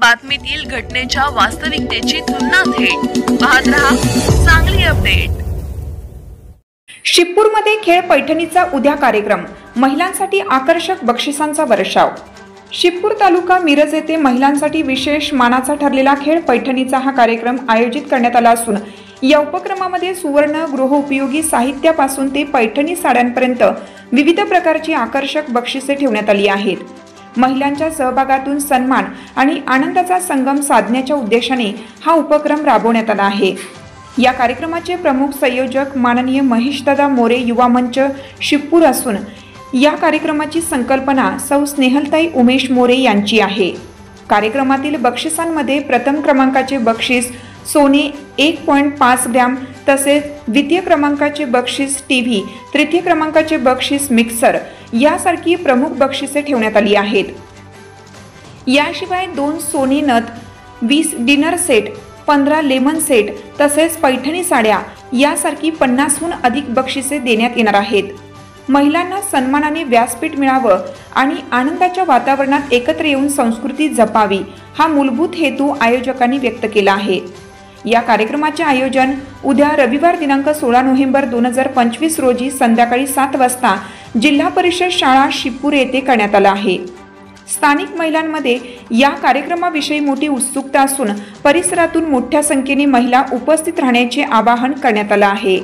बातमीतील घटनेच्या वास्तविकतेची तुलना थेट पाहत रहा सांगली अपडेट। शिपूरमध्ये खेळ पैठणीचा उद्या कार्यक्रम, महिलांसाठी आकर्षक बक्षिसांचा वर्षाव। शिपूर तालुका मिरज येथे महिलांसाठी विशेष मानाचा ठरलेला खेळ पैठणीचा हा कार्यक्रम आयोजित करण्यात आला असून या उपक्रमामध्ये सुवर्ण गृहोपयोगी साहित्यापासून ते पैठणी साड्यांपर्यंत विविध प्रकारची आकर्षक बक्षिसे ठेवण्यात आली आहेत। महिलांच्या सहभागातून सन्मान आणि आनंदाचा संगम साधण्याच्या उद्देशाने हा उपक्रम राबवण्यात आला आहे। या कार्यक्रमाचे प्रमुख संयोजक माननीय महेशदादा मोरे युवा मंच शिपूर असून या कार्यक्रमाची संकल्पना सौ स्नेहलताई उमेश मोरे यांची आहे। कार्यक्रमातील बक्षिसांमध्ये प्रथम क्रमांकाचे बक्षीस सोने 1.5 ग्रॅम तसेच द्वितीय क्रमांकाचे बक्षीस टीव्ही, तृतीय क्रमांकाचे बक्षीस मिक्सर यासारखी प्रमुख बक्षिसे ठेवण्यात आली आहेत। याशिवाय 2 सोने नथ, 20 डिनर सेट, 15 लेमन सेट तसेच पैठणी साड्या यासारखी 50हून अधिक बक्षिसे देण्यात येणार आहेत। महिलांना सन्मानाने व्यासपीठ मिळावं आणि आनंदाच्या वातावरणात एकत्र येऊन संस्कृती जपावी हा मूलभूत हेतू आयोजकांनी व्यक्त केला आहे। या कार्यक्रमाचे आयोजन उद्या रविवार दिनांक 16 नोव्हेंबर 2025 रोजी संध्याकाळी 7 वाजता जिल्हा परिषद शाळा शिपूर येथे करण्यात आलं आहे। स्थानिक महिलांमध्ये या कार्यक्रमाविषयी मोठी उत्सुकता असून परिसरातून मोठ्या संख्येने महिला उपस्थित राहण्याचे आवाहन करण्यात आलं आहे।